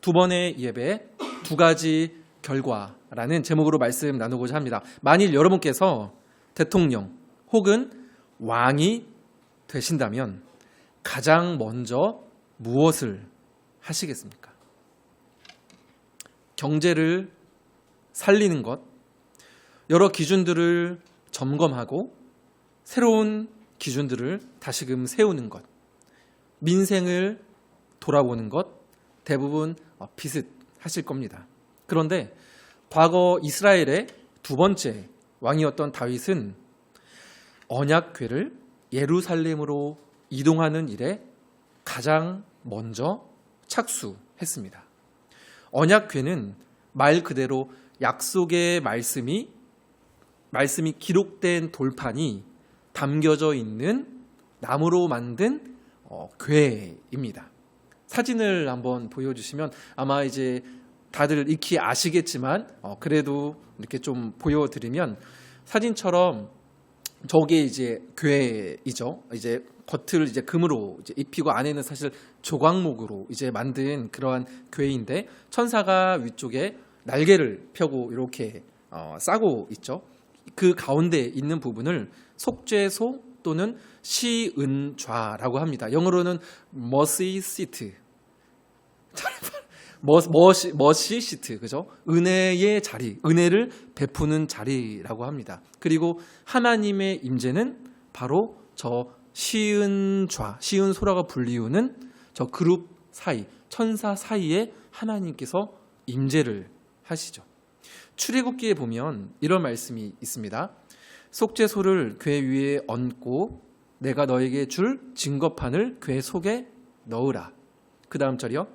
두 번의 예배, 두 가지 결과라는 제목으로 말씀 나누고자 합니다. 만일 여러분께서 대통령 혹은 왕이 되신다면 가장 먼저 무엇을 하시겠습니까? 경제를 살리는 것, 여러 기준들을 점검하고 새로운 기준들을 다시금 세우는 것, 민생을 돌아보는 것, 대부분 비슷하실 겁니다. 그런데 과거 이스라엘의 두 번째 왕이었던 다윗은 언약궤를 예루살렘으로 이동하는 일에 가장 먼저 착수했습니다. 언약궤는 말 그대로 약속의 말씀이 기록된 돌판이 담겨져 있는 나무로 만든 궤입니다. 사진을 한번 보여주시면 아마 이제 다들 익히 아시겠지만 그래도 이렇게 좀 보여드리면 사진처럼 저게 이제 궤이죠. 이제 겉을 이제 금으로 이제 입히고 안에는 사실 조각목으로 이제 만든 그러한 궤인데 천사가 위쪽에 날개를 펴고 이렇게 싸고 있죠. 그 가운데 있는 부분을 속죄소 또는 시은좌라고 합니다. 영어로는 mercy seat, mercy seat, 그죠? 은혜의 자리, 은혜를 베푸는 자리라고 합니다. 그리고 하나님의 임재는 바로 저 시은좌, 시은소라가 불리우는 저 그룹 사이, 천사 사이에 하나님께서 임재를 하시죠. 출애굽기에 보면 이런 말씀이 있습니다. 속죄소를 궤 위에 얹고 내가 너에게 줄 증거판을 궤 속에 넣으라. 그 다음 절이요.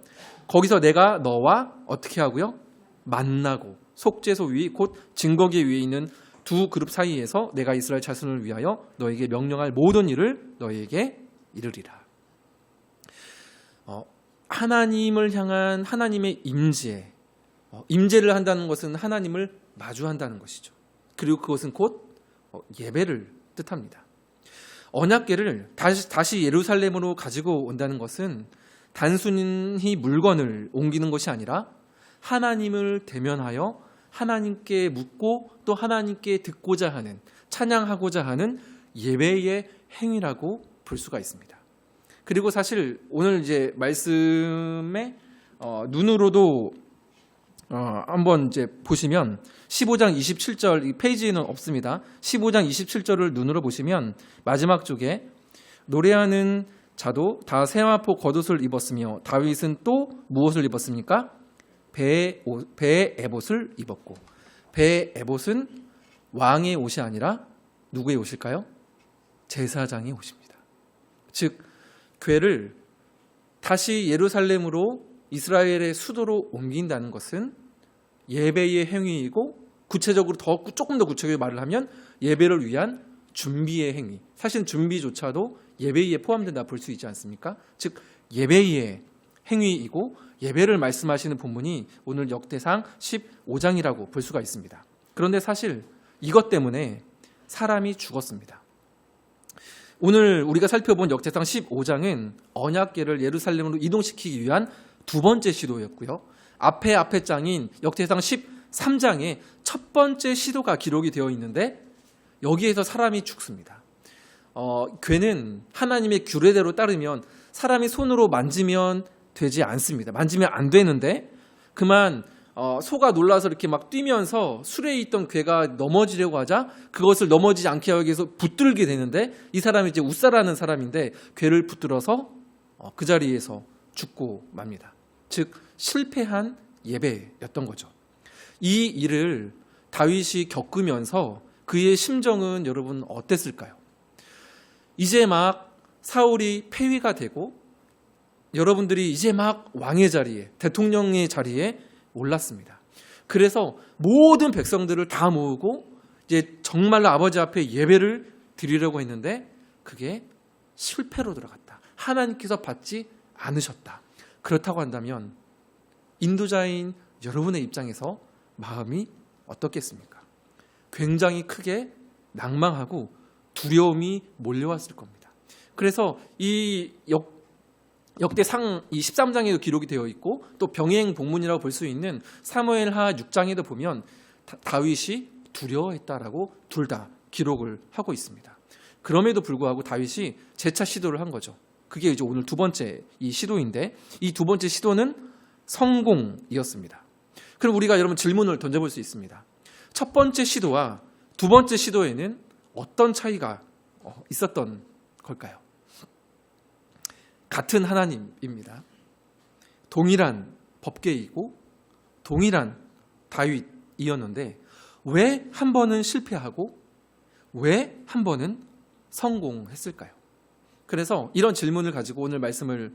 거기서 내가 너와 어떻게 하고요? 만나고 속죄소 위 곧 증거궤 위에 있는 두 그룹 사이에서 내가 이스라엘 자손을 위하여 너에게 명령할 모든 일을 너에게 이르리라. 하나님을 향한 하나님의 임재를 한다는 것은 하나님을 마주한다는 것이죠. 그리고 그것은 곧 예배를 뜻합니다. 언약궤를 다시 예루살렘으로 가지고 온다는 것은 단순히 물건을 옮기는 것이 아니라 하나님을 대면하여 하나님께 묻고 또 하나님께 듣고자 하는, 찬양하고자 하는 예배의 행위라고 볼 수가 있습니다. 그리고 사실 오늘 이제 말씀에 눈으로도 한번 이제 보시면 15장 27절, 이 페이지에는 없습니다. 15장 27절을 눈으로 보시면 마지막 쪽에 노래하는 자도 다 세마포 겉옷을 입었으며 다윗은 또 무엇을 입었습니까? 배의 에봇을 입었고, 배의 에봇은 왕의 옷이 아니라 누구의 옷일까요? 제사장의 옷입니다. 즉 궤를 다시 예루살렘으로 이스라엘의 수도로 옮긴다는 것은 예배의 행위이고, 구체적으로 조금 더 구체적으로 말을 하면 예배를 위한 준비의 행위. 사실 준비조차도 예배에 포함된다 볼 수 있지 않습니까? 즉 예배의 행위이고 예배를 말씀하시는 본문이 오늘 역대상 15장이라고 볼 수가 있습니다. 그런데 사실 이것 때문에 사람이 죽었습니다. 오늘 우리가 살펴본 역대상 15장은 언약궤를 예루살렘으로 이동시키기 위한 두 번째 시도였고요. 앞에 장인 역대상 13장에 첫 번째 시도가 기록이 되어 있는데 여기에서 사람이 죽습니다. 궤는 하나님의 규례대로 따르면 사람이 손으로 만지면 되지 않습니다. 만지면 안 되는데 그만 소가 놀라서 이렇게 막 뛰면서 수레에 있던 궤가 넘어지려고 하자 그것을 넘어지지 않게 하기 위해서 붙들게 되는데 이 사람이 이제 웃사라는 사람인데 궤를 붙들어서 그 자리에서 죽고 맙니다. 즉 실패한 예배였던 거죠. 이 일을 다윗이 겪으면서 그의 심정은 여러분 어땠을까요? 이제 막 사울이 폐위가 되고 여러분들이 이제 막 왕의 자리에, 대통령의 자리에 올랐습니다. 그래서 모든 백성들을 다 모으고 이제 정말로 아버지 앞에 예배를 드리려고 했는데 그게 실패로 들어갔다. 하나님께서 받지 않으셨다. 그렇다고 한다면 인도자인 여러분의 입장에서 마음이 어떻겠습니까? 굉장히 크게 낭망하고 두려움이 몰려왔을 겁니다. 그래서 이 역대상 이 13장에도 기록이 되어 있고 또 병행 복문이라고 볼 수 있는 사무엘하 6장에도 보면 다윗이 두려워했다라고 둘 다 기록을 하고 있습니다. 그럼에도 불구하고 다윗이 재차 시도를 한 거죠. 그게 이제 오늘 두 번째 이 시도인데 이 두 번째 시도는 성공이었습니다. 그럼 우리가 여러분 질문을 던져볼 수 있습니다. 첫 번째 시도와 두 번째 시도에는 어떤 차이가 있었던 걸까요? 같은 하나님입니다. 동일한 법궤이고 동일한 다윗이었는데 왜 한 번은 실패하고 왜 한 번은 성공했을까요? 그래서 이런 질문을 가지고 오늘 말씀을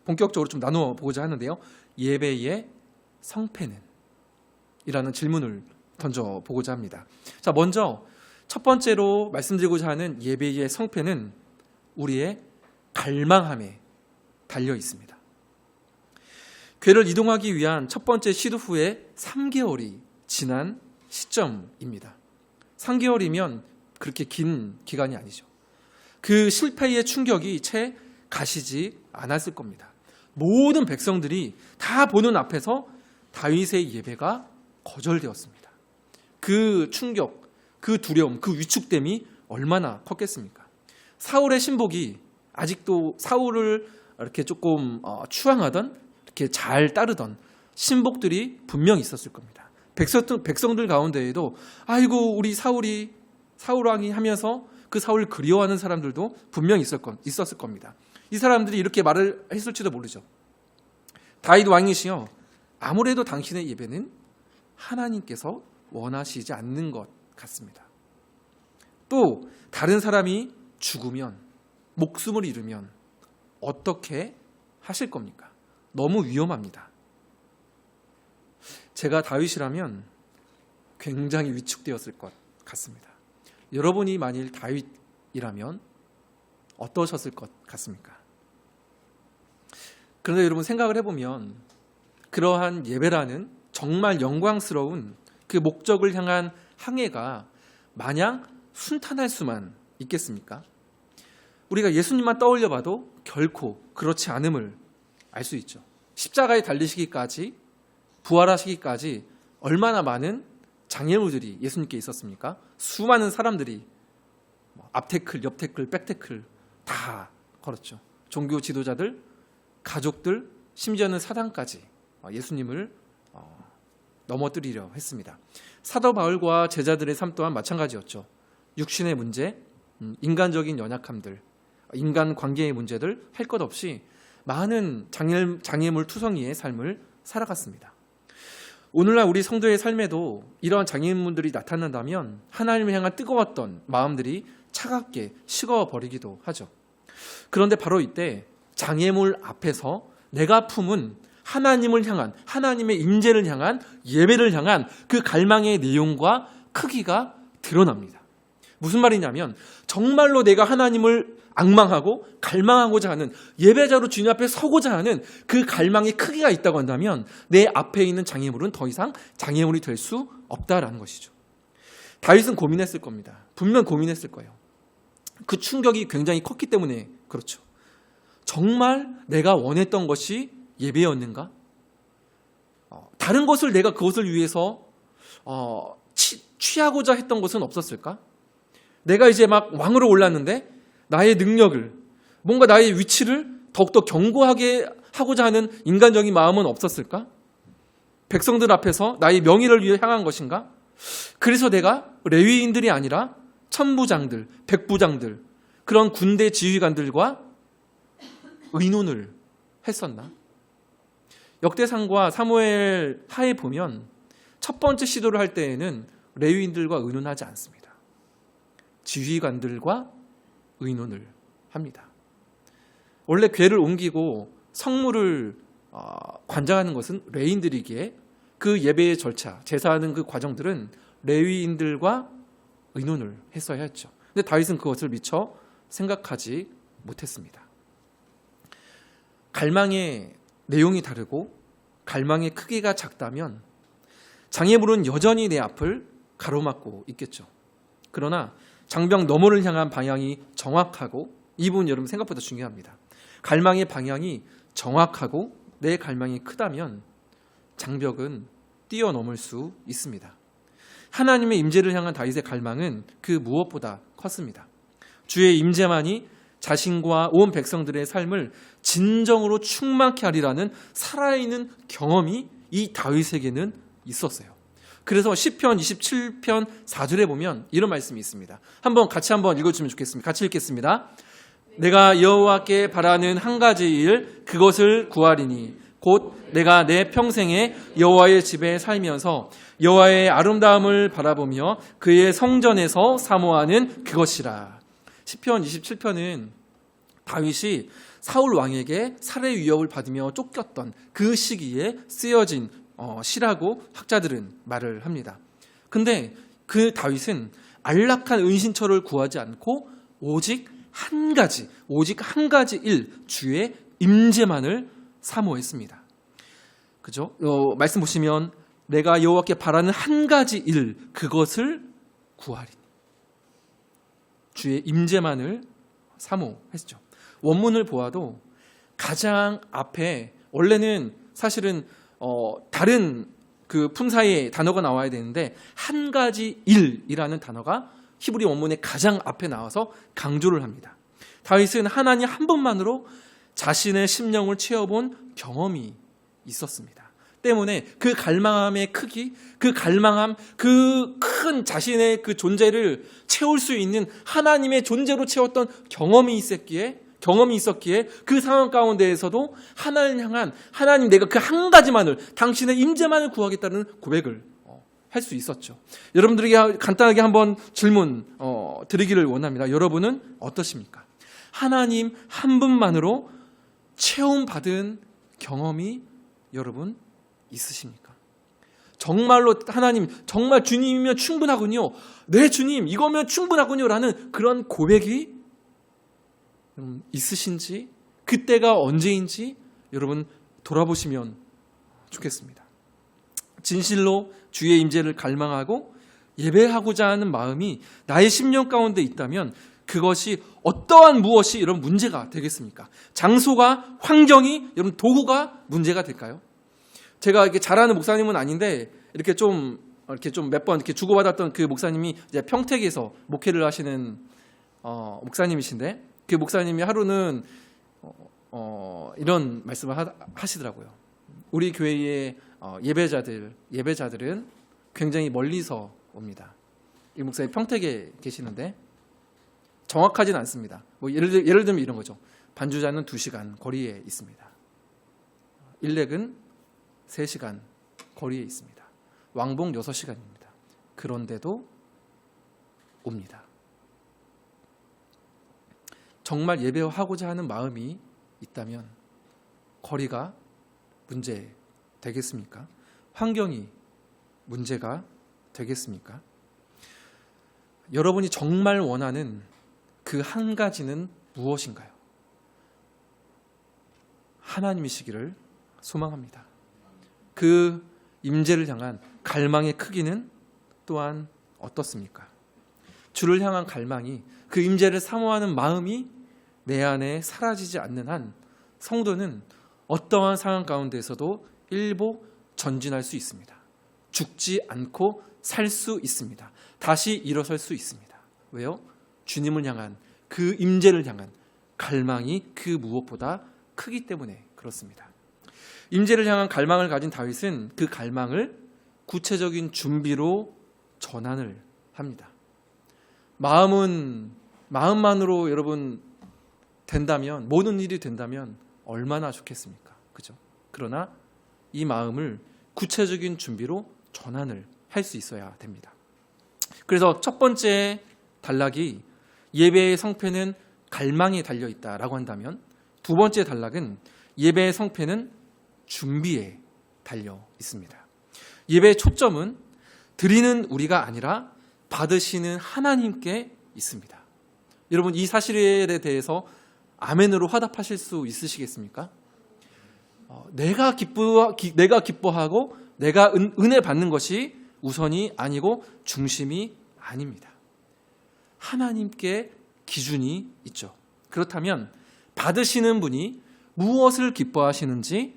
본격적으로 좀 나누어 보고자 하는데요. 예배의 성패는? 이라는 질문을 던져보고자 합니다. 자, 먼저 첫 번째로 말씀드리고자 하는 예배의 성패는 우리의 갈망함에 달려 있습니다. 궤를 이동하기 위한 첫 번째 시도 후에 3개월이 지난 시점입니다. 3개월이면 그렇게 긴 기간이 아니죠. 그 실패의 충격이 채 가시지 않았을 겁니다. 모든 백성들이 다 보는 앞에서 다윗의 예배가 거절되었습니다. 그 충격, 그 두려움, 그 위축됨이 얼마나 컸겠습니까? 사울의 신복이 아직도 사울을 이렇게 조금 추앙하던, 이렇게 잘 따르던 신복들이 분명히 있었을 겁니다. 백성들 가운데에도 아이고 우리 사울 왕이 하면서 그 사울을 그리워하는 사람들도 분명히 있었을 겁니다. 이 사람들이 이렇게 말을 했을지도 모르죠. 다윗 왕이시여, 아무래도 당신의 예배는 하나님께서 원하시지 않는 것 같습니다. 또 다른 사람이 죽으면, 목숨을 잃으면 어떻게 하실 겁니까? 너무 위험합니다. 제가 다윗이라면 굉장히 위축되었을 것 같습니다. 여러분이 만일 다윗이라면 어떠셨을 것 같습니까? 그런데 여러분 생각을 해보면 그러한 예배라는 정말 영광스러운 그 목적을 향한 항해가 마냥 순탄할 수만 있겠습니까? 우리가 예수님만 떠올려 봐도 결코 그렇지 않음을 알 수 있죠. 십자가에 달리시기까지, 부활하시기까지 얼마나 많은 장애물들이 예수님께 있었습니까? 수많은 사람들이 앞태클, 옆태클, 백태클 다 걸었죠. 종교 지도자들, 가족들, 심지어는 사단까지 예수님을 넘어뜨리려 했습니다. 사도 바울과 제자들의 삶 또한 마찬가지였죠. 육신의 문제, 인간적인 연약함들, 인간 관계의 문제들 할 것 없이 많은 장애물 투성이의 삶을 살아갔습니다. 오늘날 우리 성도의 삶에도 이러한 장애물들이 나타난다면 하나님을 향한 뜨거웠던 마음들이 차갑게 식어버리기도 하죠. 그런데 바로 이때 장애물 앞에서 내가 품은 하나님을 향한, 하나님의 임재를 향한, 예배를 향한 그 갈망의 내용과 크기가 드러납니다. 무슨 말이냐면 정말로 내가 하나님을 앙망하고 갈망하고자 하는, 예배자로 주님 앞에 서고자 하는 그 갈망의 크기가 있다고 한다면 내 앞에 있는 장애물은 더 이상 장애물이 될 수 없다라는 것이죠. 다윗은 고민했을 겁니다. 분명 고민했을 거예요. 그 충격이 굉장히 컸기 때문에 그렇죠. 정말 내가 원했던 것이 예배였는가? 다른 것을 내가 그것을 위해서 취하고자 했던 것은 없었을까? 내가 이제 막 왕으로 올랐는데 나의 능력을, 뭔가 나의 위치를 더욱더 견고하게 하고자 하는 인간적인 마음은 없었을까? 백성들 앞에서 나의 명예를 위해 향한 것인가? 그래서 내가 레위인들이 아니라 천부장들, 백부장들, 그런 군대 지휘관들과 의논을 했었나? 역대상과 사무엘 하에 보면 첫 번째 시도를 할 때에는 레위인들과 의논하지 않습니다. 지휘관들과 의논을 합니다. 원래 궤를 옮기고 성물을 관장하는 것은 레위인들이기에 그 예배의 절차, 제사하는 그 과정들은 레위인들과 의논을 했어야 했죠. 근데 다윗은 그것을 미처 생각하지 못했습니다. 갈망의 내용이 다르고 갈망의 크기가 작다면 장애물은 여전히 내 앞을 가로막고 있겠죠. 그러나 장벽 너머를 향한 방향이 정확하고, 이 부분 여러분 생각보다 중요합니다. 갈망의 방향이 정확하고 내 갈망이 크다면 장벽은 뛰어넘을 수 있습니다. 하나님의 임재를 향한 다윗의 갈망은 그 무엇보다 컸습니다. 주의 임재만이 자신과 온 백성들의 삶을 진정으로 충만케 하리라는 살아있는 경험이 이 다윗에게는 있었어요. 그래서 시편 27편 4절에 보면 이런 말씀이 있습니다. 같이 한번 읽어주시면 좋겠습니다. 같이 읽겠습니다. 내가 여호와께 바라는 한 가지 일 그것을 구하리니 곧 내가 내 평생에 여호와의 집에 살면서 여호와의 아름다움을 바라보며 그의 성전에서 사모하는 그것이라. 시편 27편은 다윗이 사울 왕에게 살해 위협을 받으며 쫓겼던 그 시기에 쓰여진 시라고 학자들은 말을 합니다. 근데 그 다윗은 안락한 은신처를 구하지 않고 오직 한 가지 일, 주의 임재만을 사모했습니다. 그죠? 말씀 보시면 내가 여호와께 바라는 한 가지 일, 그것을 구하리니. 주의 임재만을 사모했죠. 원문을 보아도 가장 앞에 원래는 사실은 다른 그 품사의 단어가 나와야 되는데 한 가지 일이라는 단어가 히브리 원문의 가장 앞에 나와서 강조를 합니다. 다윗은 하나님 한 분만으로 자신의 심령을 채워본 경험이 있었습니다. 때문에 그 갈망함의 크기, 그 갈망함, 그 큰 자신의 그 존재를 채울 수 있는 하나님의 존재로 채웠던 경험이 있었기에 그 상황 가운데에서도 하나님을 향한 하나님 내가 그 한 가지만을 당신의 임재만을 구하겠다는 고백을 할 수 있었죠. 여러분들에게 간단하게 한번 질문 드리기를 원합니다. 여러분은 어떠십니까? 하나님 한 분만으로 체험받은 경험이 여러분 있으십니까? 정말로 하나님 정말 주님이면 충분하군요. 네 주님 이거면 충분하군요 라는 그런 고백이 있으신지 그때가 언제인지 여러분 돌아보시면 좋겠습니다. 진실로 주의 임재를 갈망하고 예배하고자 하는 마음이 나의 심령 가운데 있다면 그것이 어떠한 무엇이 여러분 문제가 되겠습니까? 장소가 환경이 여러분 도구가 문제가 될까요? 제가 이렇게 잘하는 목사님은 아닌데 이렇게 좀 몇 번 이렇게 주고받았던 그 목사님이 이제 평택에서 목회를 하시는 목사님이신데 그 목사님이 하루는 이런 말씀을 하시더라고요. 우리 교회의 예배자들은 굉장히 멀리서 옵니다. 이 목사님 평택에 계시는데 정확하진 않습니다. 뭐 예를 들면 이런 거죠. 반주자는 2시간 거리에 있습니다. 일렉은 3시간 거리에 있습니다. 왕복 6시간입니다. 그런데도 옵니다. 정말 예배하고자 하는 마음이 있다면 거리가 문제 되겠습니까? 환경이 문제가 되겠습니까? 여러분이 정말 원하는 그 한 가지는 무엇인가요? 하나님이시기를 소망합니다. 그 임재를 향한 갈망의 크기는 또한 어떻습니까? 주를 향한 갈망이 그 임재를 사모하는 마음이 내 안에 사라지지 않는 한 성도는 어떠한 상황 가운데서도 일보 전진할 수 있습니다. 죽지 않고 살 수 있습니다. 다시 일어설 수 있습니다. 왜요? 주님을 향한 그 임재를 향한 갈망이 그 무엇보다 크기 때문에 그렇습니다. 임재를 향한 갈망을 가진 다윗은 그 갈망을 구체적인 준비로 전환을 합니다. 마음만으로 여러분 된다면 모든 일이 된다면 얼마나 좋겠습니까? 그죠? 그러나 이 마음을 구체적인 준비로 전환을 할 수 있어야 됩니다. 그래서 첫 번째 단락이 예배의 성패는 갈망에 달려 있다라고 한다면 두 번째 단락은 예배의 성패는 준비에 달려 있습니다. 예배의 초점은 드리는 우리가 아니라 받으시는 하나님께 있습니다. 여러분 이 사실에 대해서 아멘으로 화답하실 수 있으시겠습니까? 내가 기뻐하고 내가 은혜 받는 것이 우선이 아니고 중심이 아닙니다. 하나님께 기준이 있죠. 그렇다면 받으시는 분이 무엇을 기뻐하시는지,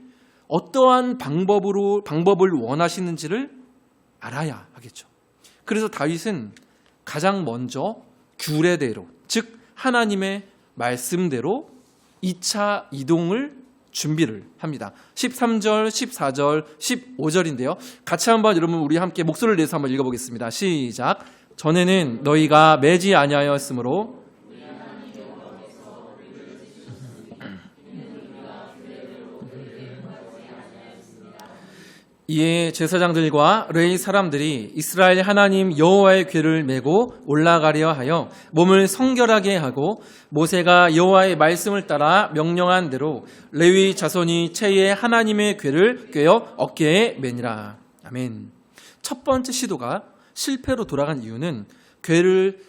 어떠한 방법을 원하시는지를 알아야 하겠죠. 그래서 다윗은 가장 먼저 규례대로, 즉 하나님의 말씀대로 2차 이동을 준비를 합니다. 13절, 14절, 15절인데요. 같이 한번 여러분 우리 함께 목소리를 내서 한번 읽어보겠습니다. 시작. 전에는 너희가 매지 아니하였으므로 이에 제사장들과 레위 사람들이 이스라엘 하나님 여호와의 궤를 메고 올라가려 하여 몸을 성결하게 하고, 모세가 여호와의 말씀을 따라 명령한 대로 레위 자손이 채에 하나님의 궤를 꿰어 어깨에 매니라. 아멘. 첫 번째 시도가 실패로 돌아간 이유는 궤를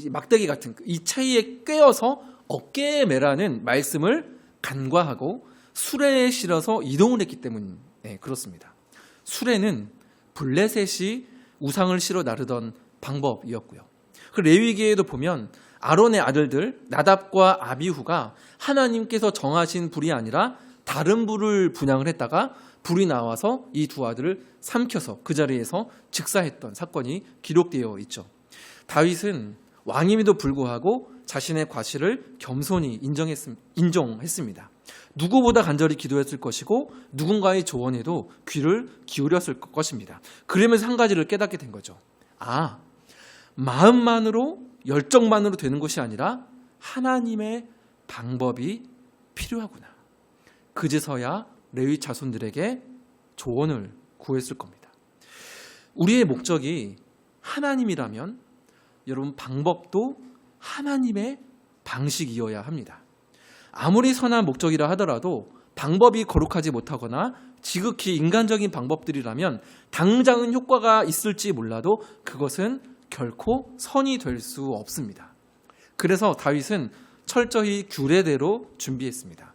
막대기 같은 이 채에 꿰어서 어깨에 매라는 말씀을 간과하고 수레에 실어서 이동을 했기 때문에 그렇습니다. 수레는 블레셋이 우상을 실어 나르던 방법이었고요. 그 레위기에도 보면 아론의 아들들 나답과 아비후가 하나님께서 정하신 불이 아니라 다른 불을 분향을 했다가 불이 나와서 이 두 아들을 삼켜서 그 자리에서 즉사했던 사건이 기록되어 있죠. 다윗은 왕임에도 불구하고 자신의 과실을 겸손히 인정했습니다. 누구보다 간절히 기도했을 것이고 누군가의 조언에도 귀를 기울였을 것입니다. 그러면서 한 가지를 깨닫게 된 거죠. 마음만으로, 열정만으로 되는 것이 아니라 하나님의 방법이 필요하구나. 그제서야 레위 자손들에게 조언을 구했을 겁니다. 우리의 목적이 하나님이라면 여러분 방법도 하나님의 방식이어야 합니다. 아무리 선한 목적이라 하더라도 방법이 거룩하지 못하거나 지극히 인간적인 방법들이라면 당장은 효과가 있을지 몰라도 그것은 결코 선이 될 수 없습니다. 그래서 다윗은 철저히 규례대로 준비했습니다.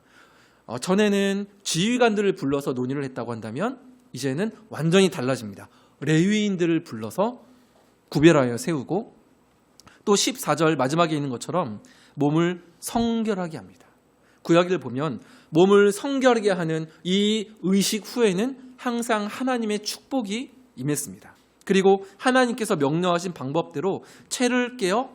전에는 지휘관들을 불러서 논의를 했다고 한다면 이제는 완전히 달라집니다. 레위인들을 불러서 구별하여 세우고, 또 14절 마지막에 있는 것처럼 몸을 성결하게 합니다. 구약을 보면 몸을 성결하게 하는 이 의식 후에는 항상 하나님의 축복이 임했습니다. 그리고 하나님께서 명령하신 방법대로 채를 깨어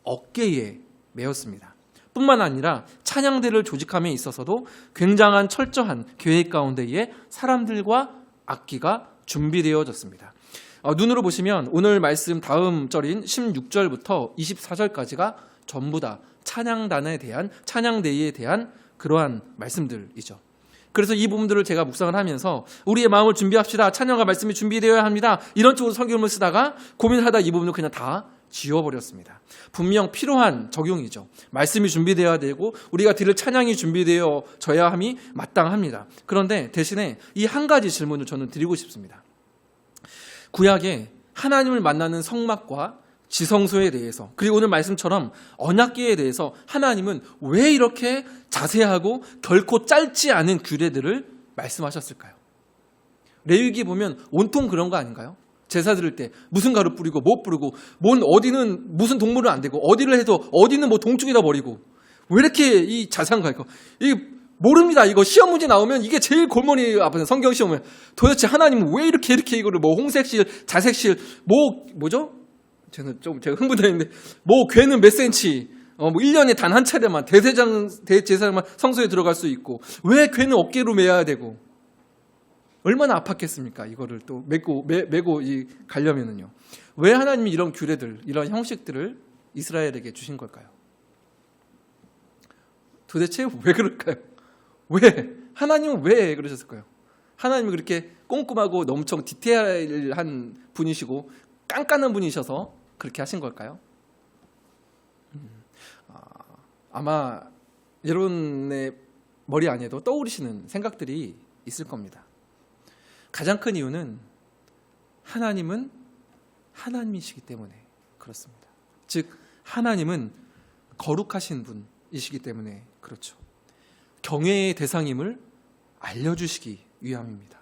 어깨에 메었습니다. 뿐만 아니라 찬양대를 조직함에 있어서도 굉장한 철저한 계획 가운데에 사람들과 악기가 준비되어졌습니다. 눈으로 보시면 오늘 말씀 다음 절인 16절부터 24절까지가 전부 다 찬양단에 대한, 찬양대회에 대한 그러한 말씀들이죠. 그래서 이 부분들을 제가 묵상을 하면서 우리의 마음을 준비합시다, 찬양과 말씀이 준비되어야 합니다, 이런 쪽으로 성경을 쓰다가 고민하다 이 부분을 그냥 다 지워버렸습니다. 분명 필요한 적용이죠. 말씀이 준비되어야 되고 우리가 드릴 찬양이 준비되어져야 함이 마땅합니다. 그런데 대신에 이 한 가지 질문을 저는 드리고 싶습니다. 구약에 하나님을 만나는 성막과 지성소에 대해서, 그리고 오늘 말씀처럼 언약궤에 대해서 하나님은 왜 이렇게 자세하고 결코 짧지 않은 규례들을 말씀하셨을까요? 레위기 보면 온통 그런 거 아닌가요? 제사 드릴 때 무슨 가루 뿌리고 못 뿌리고, 어디는 무슨 동물은 안 되고, 어디를 해도 어디는 뭐 동쪽에다 버리고, 왜 이렇게 이 자세한가? 이게 모릅니다. 이거 시험 문제 나오면 이게 제일 골머리 아픈 성경 시험을, 도대체 하나님은 왜 이렇게 이거를 뭐 홍색실, 자색실, 뭐죠? 제가 흥분했는데, 궤는 몇 센치, 1년에 단 한 차례만 대제사장만 성소에 들어갈 수 있고, 왜 궤는 어깨로 매야 되고, 얼마나 아팠겠습니까? 이거를 또 메고 가려면은요. 왜 하나님이 이런 규례들, 이런 형식들을 이스라엘에게 주신 걸까요? 도대체 왜 그럴까요? 왜? 하나님은 왜 그러셨을까요? 하나님이 그렇게 꼼꼼하고 엄청 디테일한 분이시고 깐깐한 분이셔서 그렇게 하신 걸까요? 아마 여러분의 머리 안에도 떠오르시는 생각들이 있을 겁니다. 가장 큰 이유는 하나님은 하나님이시기 때문에 그렇습니다. 즉 하나님은 거룩하신 분이시기 때문에 그렇죠. 경외의 대상임을 알려주시기 위함입니다.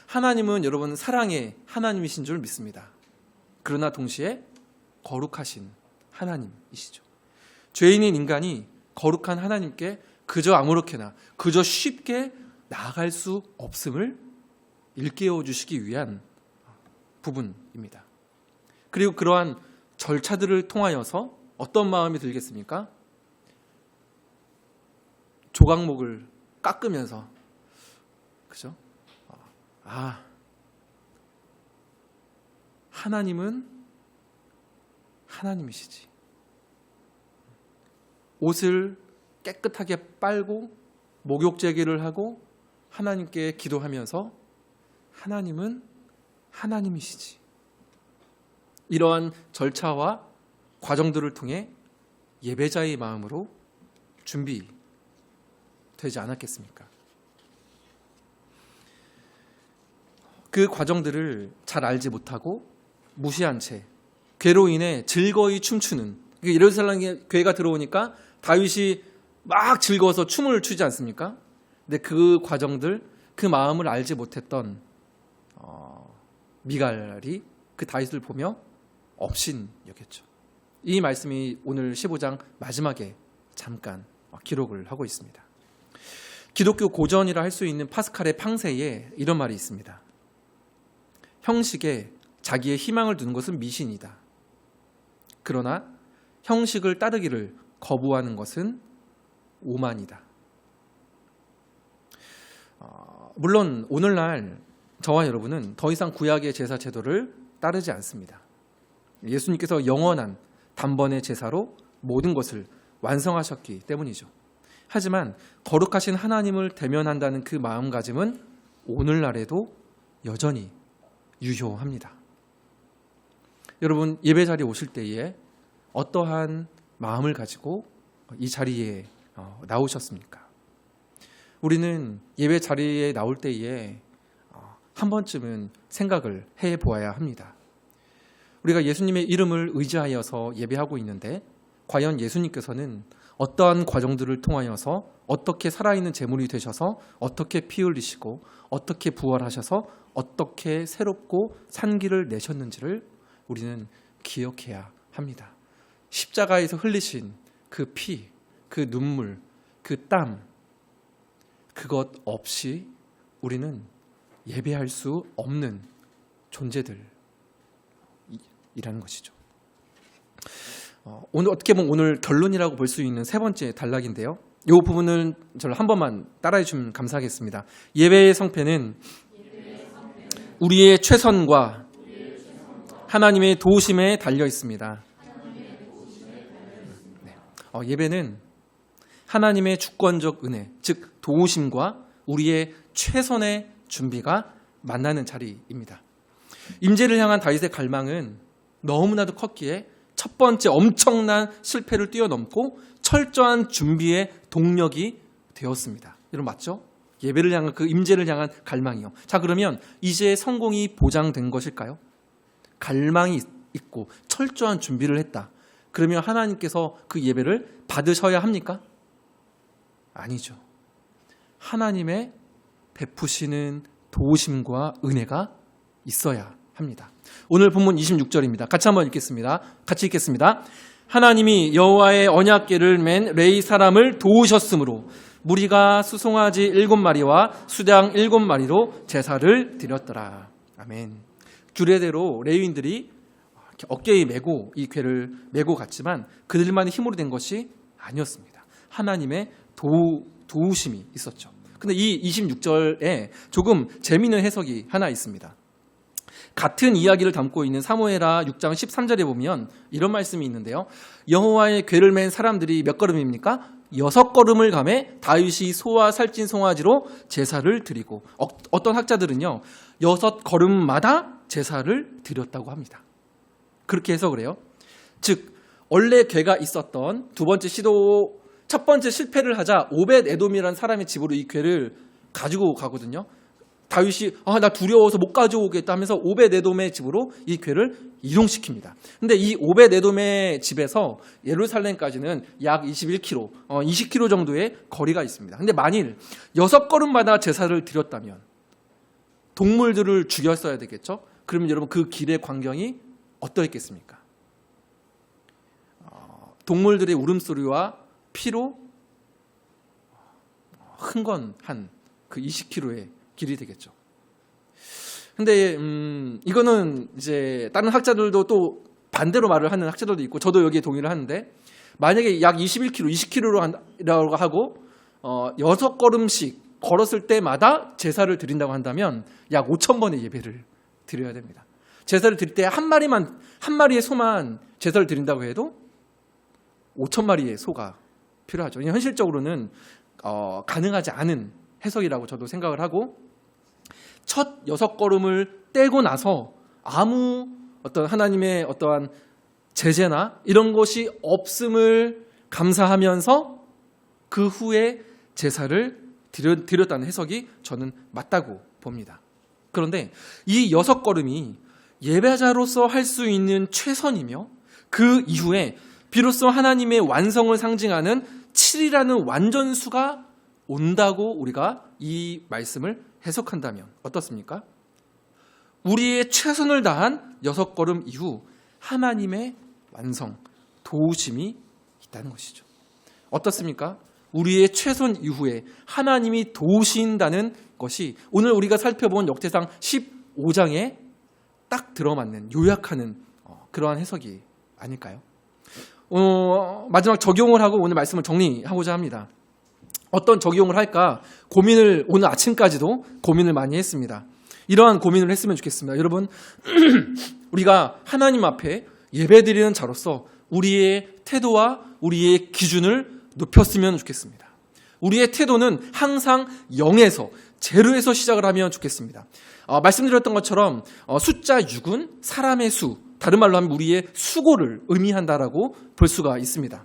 하나님은 여러분 사랑의 하나님이신 줄 믿습니다. 그러나 동시에 거룩하신 하나님이시죠. 죄인인 인간이 거룩한 하나님께 그저 아무렇게나 그저 쉽게 나아갈 수 없음을 일깨워 주시기 위한 부분입니다. 그리고 그러한 절차들을 통하여서 어떤 마음이 들겠습니까? 조각목을 깎으면서, 그죠? 하나님은 하나님이시지. 옷을 깨끗하게 빨고 목욕 제기를 하고 하나님께 기도하면서 하나님은 하나님이시지. 이러한 절차와 과정들을 통해 예배자의 마음으로 준비되지 않았겠습니까? 그 과정들을 잘 알지 못하고 무시한 채 괴로 인해 즐거이 춤추는, 예루살렘에 괴가 들어오니까 다윗이 막 즐거워서 춤을 추지 않습니까? 근데 그 과정들, 그 마음을 알지 못했던 미갈이 그 다윗을 보며 업신여겼죠. 이 말씀이 오늘 15장 마지막에 잠깐 기록을 하고 있습니다. 기독교 고전이라 할 수 있는 파스칼의 팡세에 이런 말이 있습니다. 형식에 자기의 희망을 두는 것은 미신이다. 그러나 형식을 따르기를 거부하는 것은 오만이다. 물론 오늘날 저와 여러분은 더 이상 구약의 제사 제도를 따르지 않습니다. 예수님께서 영원한 단번의 제사로 모든 것을 완성하셨기 때문이죠. 하지만 거룩하신 하나님을 대면한다는 그 마음가짐은 오늘날에도 여전히 유효합니다. 여러분, 예배 자리에 오실 때에 어떠한 마음을 가지고 이 자리에 나오셨습니까? 우리는 예배 자리에 나올 때에 한 번쯤은 생각을 해보아야 합니다. 우리가 예수님의 이름을 의지하여서 예배하고 있는데 과연 예수님께서는 어떠한 과정들을 통하여서 어떻게 살아있는 제물이 되셔서 어떻게 피 흘리시고 어떻게 부활하셔서 어떻게 새롭고 산기를 내셨는지를 우리는 기억해야 합니다. 십자가에서 흘리신 그 피, 그 눈물, 그 땀, 그것 없이 우리는 예배할 수 없는 존재들이라는 것이죠. 오늘 어떻게 보면 오늘 결론이라고 볼 수 있는 세 번째 단락인데요. 이 부분은 저를 한 번만 따라해 주시면 감사하겠습니다. 예배의 성패는 우리의 최선과 하나님의 도우심에 달려 있습니다. 예배는 하나님의 주권적 은혜, 즉 도우심과 우리의 최선의 준비가 만나는 자리입니다. 임재를 향한 다윗의 갈망은 너무나도 컸기에 첫 번째 엄청난 실패를 뛰어넘고 철저한 준비의 동력이 되었습니다. 여러분 맞죠? 예배를 향한 그 임재를 향한 갈망이요. 자, 그러면 이제 성공이 보장된 것일까요? 갈망이 있고 철저한 준비를 했다. 그러면 하나님께서 그 예배를 받으셔야 합니까? 아니죠. 하나님의 베푸시는 도우심과 은혜가 있어야 합니다. 오늘 본문 26절입니다. 같이 한번 읽겠습니다. 같이 읽겠습니다. 하나님이 여호와의 언약궤를 맨 레위 사람을 도우셨으므로 무리가 수송아지 7마리와 수양 7마리로 제사를 드렸더라. 아멘. 규례대로 레위인들이 어깨에 메고 이 궤를 메고 갔지만 그들만의 힘으로 된 것이 아니었습니다. 하나님의 도우심이 있었죠. 근데 이 26절에 조금 재미있는 해석이 하나 있습니다. 같은 이야기를 담고 있는 사무엘하 6장 13절에 보면 이런 말씀이 있는데요. 여호와의 궤를 맨 사람들이 몇 걸음입니까? 6걸음을 가매 다윗이 소와 살찐 송아지로 제사를 드리고, 어떤 학자들은요 6걸음마다 제사를 드렸다고 합니다. 그렇게 해석을 해요. 즉 원래 궤가 있었던 두 번째 시도, 첫 번째 실패를 하자 오벳 에돔이라는 사람의 집으로 이 궤를 가지고 가거든요. 다윗이 나 두려워서 못 가져오겠다 하면서 오벳 에돔의 집으로 이 궤를 이동시킵니다. 근데 이 오벳 에돔의 집에서 예루살렘까지는 약 21km, 20km 정도의 거리가 있습니다. 근데 만일 6걸음마다 제사를 드렸다면 동물들을 죽였어야 되겠죠? 그러면 여러분 그 길의 광경이 어떠했겠습니까? 동물들의 울음소리와 피로 흥건한 그 20km의 길이 되겠죠. 근데 이거는 이제 다른 학자들도 또 반대로 말을 하는 학자들도 있고 저도 여기에 동의를 하는데, 만약에 약 21km, 20km라고 하고 6걸음씩 걸었을 때마다 제사를 드린다고 한다면 약 5,000번의 예배를 드려야 됩니다. 제사를 드릴 때 한 마리의 소만 제사를 드린다고 해도 5,000마리의 소가 필요하죠. 현실적으로는 가능하지 않은 해석이라고 저도 생각을 하고, 첫 6걸음을 떼고 나서 아무 어떤 하나님의 어떠한 제재나 이런 것이 없음을 감사하면서 그 후에 제사를 드렸다는 해석이 저는 맞다고 봅니다. 그런데 이 6걸음이 예배자로서 할 수 있는 최선이며, 그 이후에 비로소 하나님의 완성을 상징하는 7이라는 완전수가 온다고 우리가 이 말씀을 해석한다면 어떻습니까? 우리의 최선을 다한 6걸음 이후 하나님의 완성, 도우심이 있다는 것이죠. 어떻습니까? 우리의 최선 이후에 하나님이 도우신다는 것이 오늘 우리가 살펴본 역대상 15장에 딱 들어맞는, 요약하는 그러한 해석이 아닐까요? 마지막 적용을 하고 오늘 말씀을 정리하고자 합니다. 어떤 적용을 할까 고민을 오늘 아침까지도 고민을 많이 했습니다. 이러한 고민을 했으면 좋겠습니다. 여러분, 우리가 하나님 앞에 예배드리는 자로서 우리의 태도와 우리의 기준을 높였으면 좋겠습니다. 우리의 태도는 항상 0에서, 제로에서 시작을 하면 좋겠습니다. 말씀드렸던 것처럼 숫자 6은 사람의 수, 다른 말로 하면 우리의 수고를 의미한다라고 볼 수가 있습니다.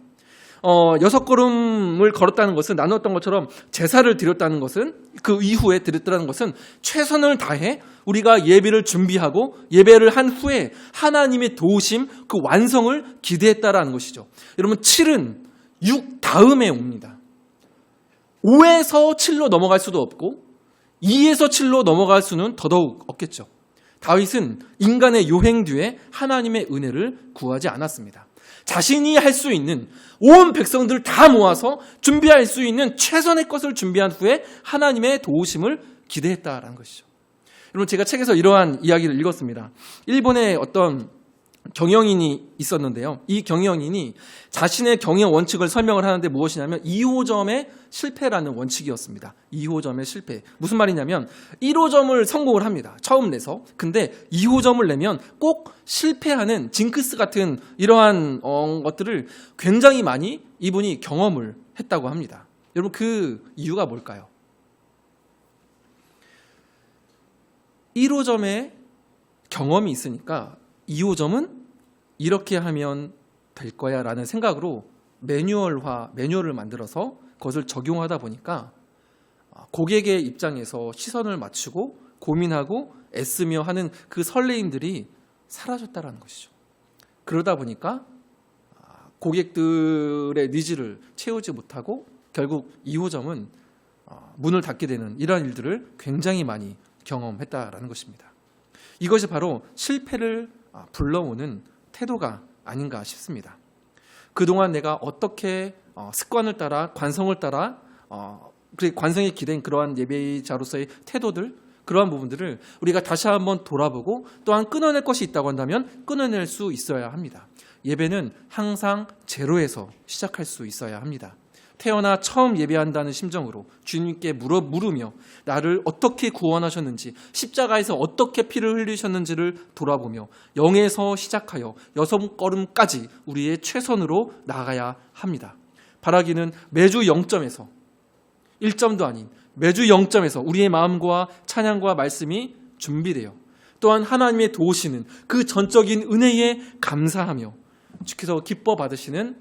6걸음을 걸었다는 것은, 나누었던 것처럼 제사를 드렸다는 것은, 그 이후에 드렸다는 것은 최선을 다해 우리가 예배를 준비하고 예배를 한 후에 하나님의 도우심, 그 완성을 기대했다라는 것이죠. 여러분, 7은 6 다음에 옵니다. 5에서 7로 넘어갈 수도 없고 2에서 7로 넘어갈 수는 더더욱 없겠죠. 다윗은 인간의 요행 뒤에 하나님의 은혜를 구하지 않았습니다. 자신이 할 수 있는 온 백성들을 다 모아서 준비할 수 있는 최선의 것을 준비한 후에 하나님의 도우심을 기대했다라는 것이죠. 여러분, 제가 책에서 이러한 이야기를 읽었습니다. 일본의 어떤 경영인이 있었는데요. 이 경영인이 자신의 경영 원칙을 설명을 하는데 무엇이냐면 2호점의 실패라는 원칙이었습니다. 2호점의 실패. 무슨 말이냐면 1호점을 성공을 합니다. 처음 내서. 근데 2호점을 내면 꼭 실패하는 징크스 같은 이러한 것들을 굉장히 많이 이분이 경험을 했다고 합니다. 여러분, 그 이유가 뭘까요? 1호점에 경험이 있으니까 2호점은 이렇게 하면 될 거야 라는 생각으로 매뉴얼을 만들어서 그것을 적용하다 보니까 고객의 입장에서 시선을 맞추고 고민하고 애쓰며 하는 그 설레임들이 사라졌다라는 것이죠. 그러다 보니까 고객들의 니즈를 채우지 못하고 결국 2호점은 문을 닫게 되는 이러한 일들을 굉장히 많이 경험했다라는 것입니다. 이것이 바로 실패를 불러오는 태도가 아닌가 싶습니다. 그동안 내가 어떻게 습관을 따라, 관성을 따라 관성에 기댄 그러한 예배자로서의 태도들, 그러한 부분들을 우리가 다시 한번 돌아보고 또한 끊어낼 것이 있다고 한다면 끊어낼 수 있어야 합니다. 예배는 항상 제로에서 시작할 수 있어야 합니다. 태어나 처음 예배한다는 심정으로 주님께 물으며 나를 어떻게 구원하셨는지, 십자가에서 어떻게 피를 흘리셨는지를 돌아보며 0에서 시작하여 6걸음까지 우리의 최선으로 나아가야 합니다. 바라기는 매주 0점에서 1점도 아닌 매주 0점에서 우리의 마음과 찬양과 말씀이 준비되어 또한 하나님의 도우시는 그 전적인 은혜에 감사하며 주께서 기뻐 받으시는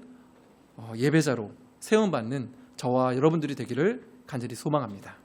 예배자로 세움받는 저와 여러분들이 되기를 간절히 소망합니다.